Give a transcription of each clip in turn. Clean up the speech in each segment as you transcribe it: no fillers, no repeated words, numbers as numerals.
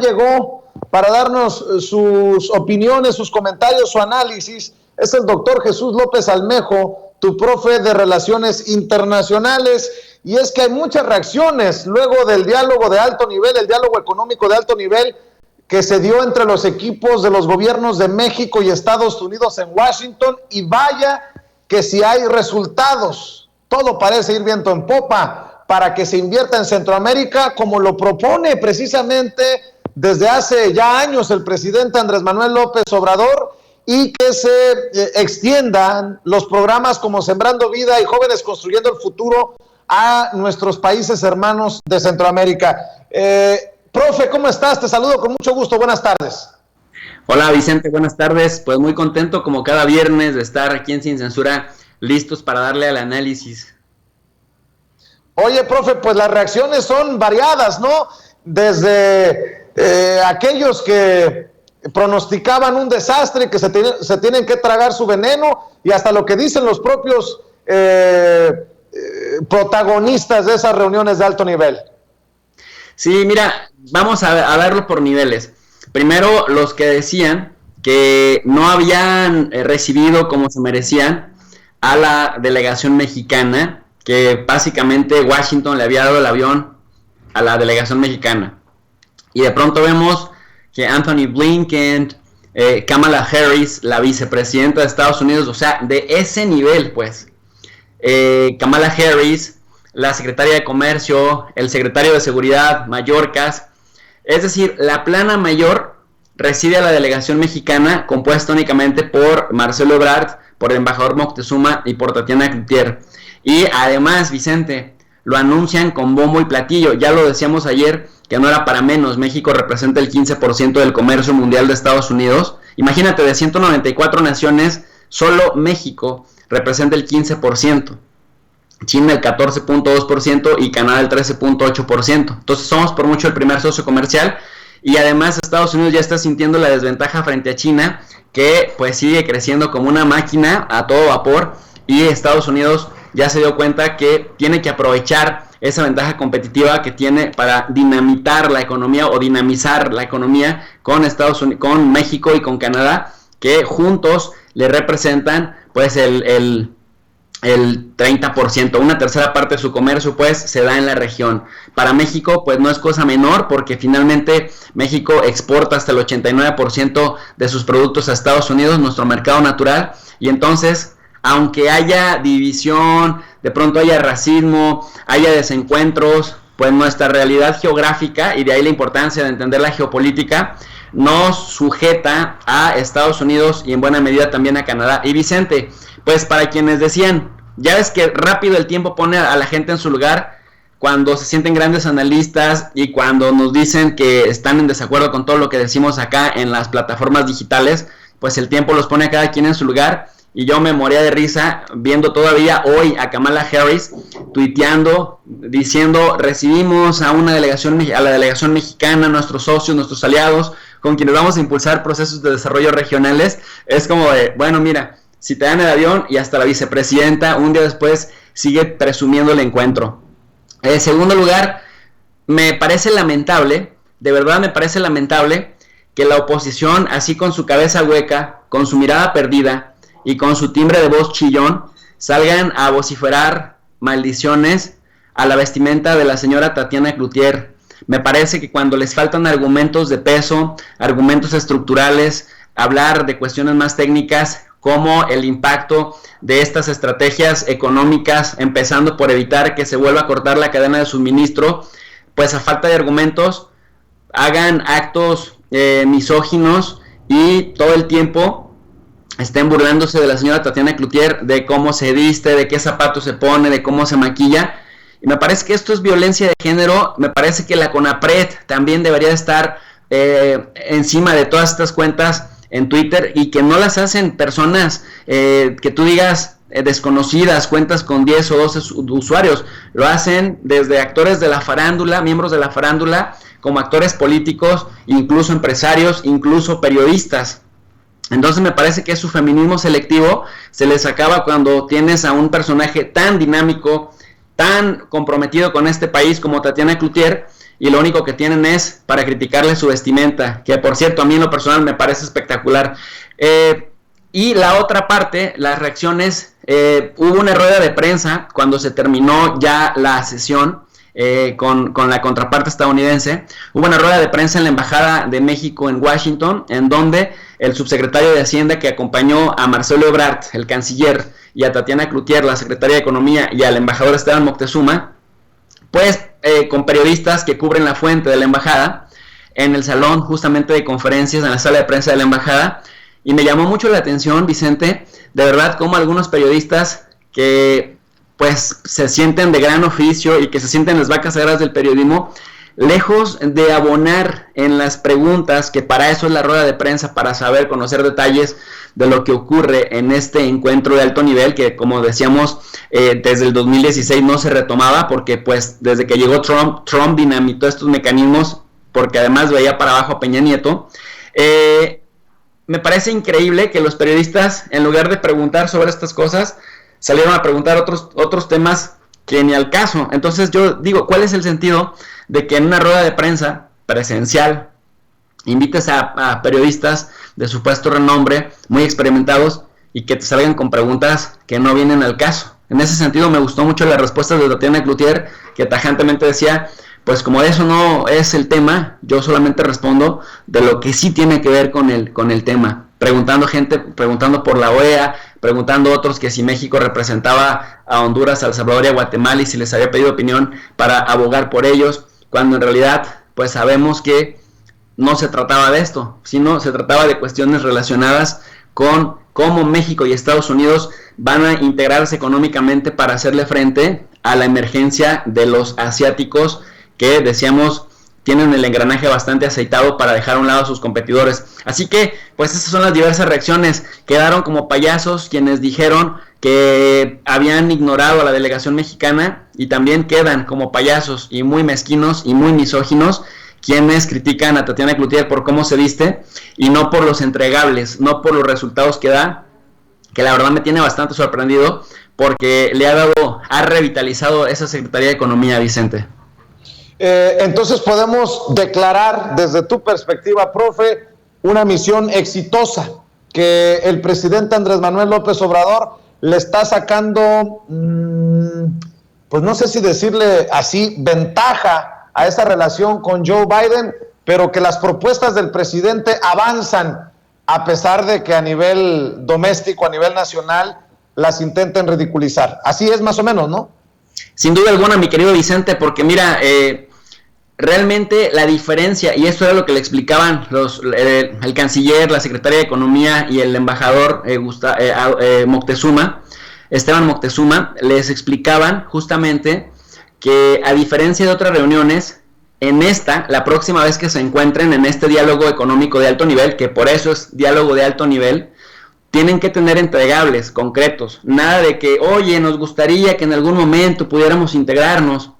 llegó para darnos sus opiniones, sus comentarios, su análisis. Es el doctor Jesús López Almejo, tu profe de Relaciones Internacionales. Y es que hay muchas reacciones luego del diálogo de alto nivel, el diálogo económico de alto nivel que se dio entre los equipos de los gobiernos de México y Estados Unidos en Washington. Y vaya que si hay resultados, todo parece ir viento en popa para que se invierta en Centroamérica, como lo propone precisamente desde hace ya años el presidente Andrés Manuel López Obrador, y que se extiendan los programas como Sembrando Vida y Jóvenes Construyendo el Futuro a nuestros países hermanos de Centroamérica. Profe, ¿cómo estás? Te saludo con mucho gusto. Buenas tardes. Hola Vicente, buenas tardes. Pues muy contento como cada viernes de estar aquí en Sin Censura, listos para darle al análisis. Oye, profe, pues las reacciones son variadas, ¿no? Desde aquellos que pronosticaban un desastre, que se tienen que tragar su veneno, y hasta lo que dicen los propios protagonistas de esas reuniones de alto nivel. Sí, mira, vamos a verlo por niveles. Primero, los que decían que no habían recibido como se merecían a la delegación mexicana, que básicamente Washington le había dado el avión a la delegación mexicana. Y de pronto vemos que Anthony Blinken, Kamala Harris, la vicepresidenta de Estados Unidos, o sea, de ese nivel, pues, Kamala Harris, la secretaria de Comercio, el secretario de Seguridad, Mayorkas, es decir, la plana mayor recibe a la delegación mexicana, compuesta únicamente por Marcelo Ebrard, por el embajador Moctezuma y por Tatiana Cloutier. Y además, Vicente, lo anuncian con bombo y platillo. Ya lo decíamos ayer, que no era para menos. México representa el 15% del comercio mundial de Estados Unidos. Imagínate, de 194 naciones, solo México representa el 15%. China el 14.2% y Canadá el 13.8%. Entonces somos por mucho el primer socio comercial. Y además Estados Unidos ya está sintiendo la desventaja frente a China, que pues sigue creciendo como una máquina a todo vapor. Y Estados Unidos ya se dio cuenta que tiene que aprovechar esa ventaja competitiva que tiene para dinamitar la economía o dinamizar la economía con Estados Unidos, con México y con Canadá, que juntos le representan pues el 30%, una tercera parte de su comercio pues se da en la región. Para México pues no es cosa menor, porque finalmente México exporta hasta el 89% de sus productos a Estados Unidos, nuestro mercado natural. Y entonces, aunque haya división, de pronto haya racismo, haya desencuentros, pues nuestra realidad geográfica, y de ahí la importancia de entender la geopolítica, nos sujeta a Estados Unidos y en buena medida también a Canadá. Y Vicente, pues para quienes decían, ya ves que rápido el tiempo pone a la gente en su lugar, cuando se sienten grandes analistas y cuando nos dicen que están en desacuerdo con todo lo que decimos acá en las plataformas digitales, pues el tiempo los pone a cada quien en su lugar. Y yo me moría de risa viendo todavía hoy a Kamala Harris tuiteando, diciendo: recibimos a la delegación mexicana, nuestros socios, nuestros aliados, con quienes vamos a impulsar procesos de desarrollo regionales. Es como de, bueno, mira, si te dan el avión, y hasta la vicepresidenta un día después sigue presumiendo el encuentro. En segundo lugar, me parece lamentable, de verdad me parece lamentable, que la oposición, así con su cabeza hueca, con su mirada perdida y con su timbre de voz chillón, salgan a vociferar maldiciones a la vestimenta de la señora Tatiana Cloutier. Me parece que cuando les faltan argumentos de peso, argumentos estructurales, hablar de cuestiones más técnicas, como el impacto de estas estrategias económicas, empezando por evitar que se vuelva a cortar la cadena de suministro, pues a falta de argumentos, hagan actos misóginos y todo el tiempo estén burlándose de la señora Tatiana Cloutier, de cómo se viste, de qué zapatos se pone, de cómo se maquilla. Y me parece que esto es violencia de género. Me parece que la CONAPRED también debería estar encima de todas estas cuentas en Twitter, y que no las hacen personas que tú digas desconocidas, cuentas con 10 o 12 usuarios. Lo hacen desde actores de la farándula, miembros de la farándula, como actores políticos, incluso empresarios, incluso periodistas. Entonces me parece que su feminismo selectivo se les acaba cuando tienes a un personaje tan dinámico, tan comprometido con este país como Tatiana Cloutier, y lo único que tienen es para criticarle su vestimenta, que por cierto a mí en lo personal me parece espectacular. Y la otra parte, las reacciones, hubo una rueda de prensa cuando se terminó ya la sesión con la contraparte estadounidense. Hubo una rueda de prensa en la Embajada de México en Washington, en donde el subsecretario de Hacienda, que acompañó a Marcelo Ebrard, el canciller, y a Tatiana Cloutier, la secretaria de Economía, y al embajador Esteban Moctezuma, pues con periodistas que cubren la fuente de la embajada, en el salón justamente de conferencias, en la sala de prensa de la embajada, y me llamó mucho la atención, Vicente, de verdad, como algunos periodistas que pues se sienten de gran oficio y que se sienten las vacas sagras del periodismo, lejos de abonar en las preguntas, que para eso es la rueda de prensa, para saber, conocer detalles de lo que ocurre en este encuentro de alto nivel, que como decíamos, desde el 2016 no se retomaba, porque pues desde que llegó Trump dinamitó estos mecanismos, porque además veía para abajo a Peña Nieto. Me parece increíble que los periodistas, en lugar de preguntar sobre estas cosas, salieron a preguntar otros temas que ni al caso. Entonces yo digo, ¿cuál es el sentido de que en una rueda de prensa presencial invites a periodistas de supuesto renombre, muy experimentados, y que te salgan con preguntas que no vienen al caso? En ese sentido me gustó mucho la respuesta de Tatiana Cloutier, que tajantemente decía, pues como eso no es el tema, yo solamente respondo de lo que sí tiene que ver con el tema, preguntando por la OEA, preguntando a otros que si México representaba a Honduras, a El Salvador y a Guatemala, y si les había pedido opinión para abogar por ellos, cuando en realidad pues sabemos que no se trataba de esto, sino se trataba de cuestiones relacionadas con cómo México y Estados Unidos van a integrarse económicamente para hacerle frente a la emergencia de los asiáticos, que decíamos tienen el engranaje bastante aceitado para dejar a un lado a sus competidores. Así que, pues esas son las diversas reacciones. Quedaron como payasos quienes dijeron que habían ignorado a la delegación mexicana, y también quedan como payasos y muy mezquinos y muy misóginos quienes critican a Tatiana Cloutier por cómo se viste y no por los entregables, no por los resultados que da, que la verdad me tiene bastante sorprendido, porque ha revitalizado esa Secretaría de Economía, Vicente. Entonces podemos declarar desde tu perspectiva, profe, una misión exitosa, que el presidente Andrés Manuel López Obrador le está sacando, pues no sé si decirle así, ventaja a esa relación con Joe Biden, pero que las propuestas del presidente avanzan, a pesar de que a nivel doméstico, a nivel nacional, las intenten ridiculizar. Así es más o menos, ¿no? Sin duda alguna, mi querido Vicente, porque mira, realmente la diferencia, y esto era lo que le explicaban el canciller, la secretaria de Economía y el embajador Esteban Moctezuma, les explicaban justamente que a diferencia de otras reuniones, en la próxima vez que se encuentren en este diálogo económico de alto nivel, que por eso es diálogo de alto nivel, tienen que tener entregables, concretos. Nada de que, oye, nos gustaría que en algún momento pudiéramos integrarnos,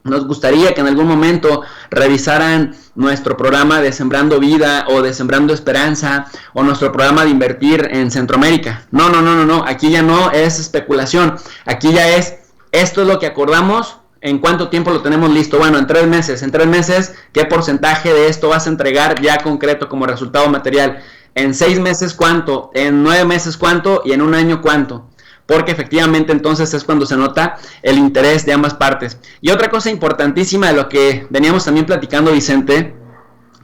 nos gustaría que en algún momento revisaran nuestro programa de Sembrando Vida o de Sembrando Esperanza o nuestro programa de invertir en Centroamérica. No, aquí ya no es especulación, aquí ya esto es lo que acordamos, ¿en cuánto tiempo lo tenemos listo? Bueno, en 3 meses, ¿qué porcentaje de esto vas a entregar ya concreto como resultado material? En 6 meses, ¿cuánto? En 9 meses, ¿cuánto? Y en 1 año, ¿cuánto? Porque efectivamente entonces es cuando se nota el interés de ambas partes. Y otra cosa importantísima de lo que veníamos también platicando, Vicente,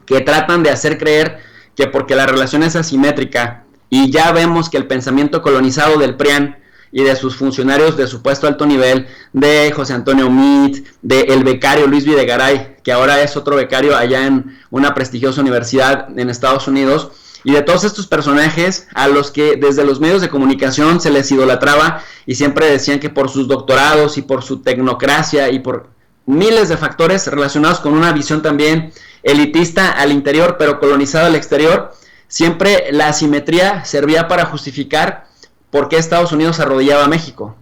que tratan de hacer creer que porque la relación es asimétrica, y ya vemos que el pensamiento colonizado del PRIAN y de sus funcionarios de supuesto alto nivel, de José Antonio Meade, de el becario Luis Videgaray, que ahora es otro becario allá en una prestigiosa universidad en Estados Unidos, y de todos estos personajes a los que desde los medios de comunicación se les idolatraba y siempre decían que por sus doctorados y por su tecnocracia y por miles de factores relacionados con una visión también elitista al interior pero colonizada al exterior, siempre la asimetría servía para justificar por qué Estados Unidos arrodillaba a México.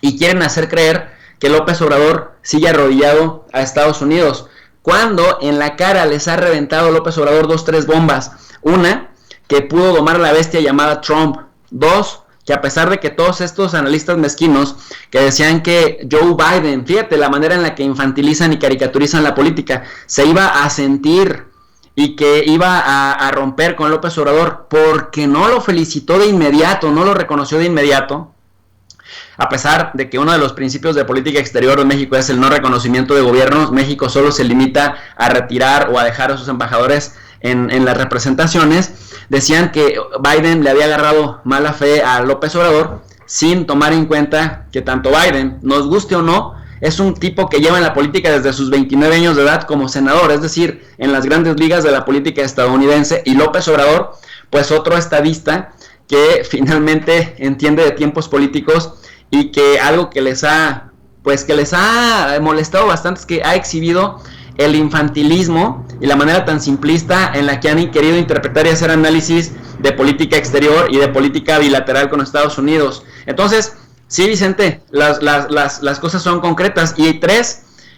Y quieren hacer creer que López Obrador sigue arrodillado a Estados Unidos, cuando en la cara les ha reventado López Obrador 2, 3 bombas. Una, que pudo domar a la bestia llamada Trump. 2, que a pesar de que todos estos analistas mezquinos que decían que Joe Biden, fíjate la manera en la que infantilizan y caricaturizan la política, se iba a sentir y que iba a romper con López Obrador porque no lo felicitó de inmediato, no lo reconoció de inmediato, a pesar de que uno de los principios de política exterior de México es el no reconocimiento de gobiernos. México solo se limita a retirar o a dejar a sus embajadores en las representaciones. Decían que Biden le había agarrado mala fe a López Obrador sin tomar en cuenta que tanto Biden, nos guste o no, es un tipo que lleva en la política desde sus 29 años de edad como senador, es decir, en las grandes ligas de la política estadounidense, y López Obrador, pues otro estadista que finalmente entiende de tiempos políticos y que algo que les ha molestado bastante es que ha exhibido el infantilismo y la manera tan simplista en la que han querido interpretar y hacer análisis de política exterior y de política bilateral con Estados Unidos. Entonces, sí, Vicente, las cosas son concretas. Y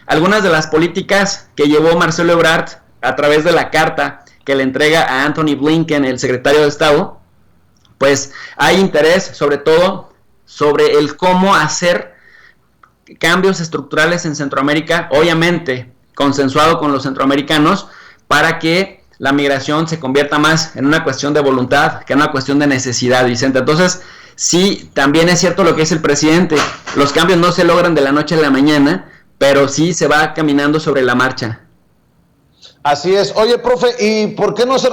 algunas de las políticas que llevó Marcelo Ebrard a través de la carta que le entrega a Anthony Blinken, el secretario de Estado, pues hay interés sobre todo sobre el cómo hacer cambios estructurales en Centroamérica, obviamente consensuado con los centroamericanos, para que la migración se convierta más en una cuestión de voluntad que en una cuestión de necesidad, Vicente. Entonces, sí, también es cierto lo que dice el presidente, los cambios no se logran de la noche a la mañana, pero sí se va caminando sobre la marcha. Así es. Oye, profe, ¿y por qué no se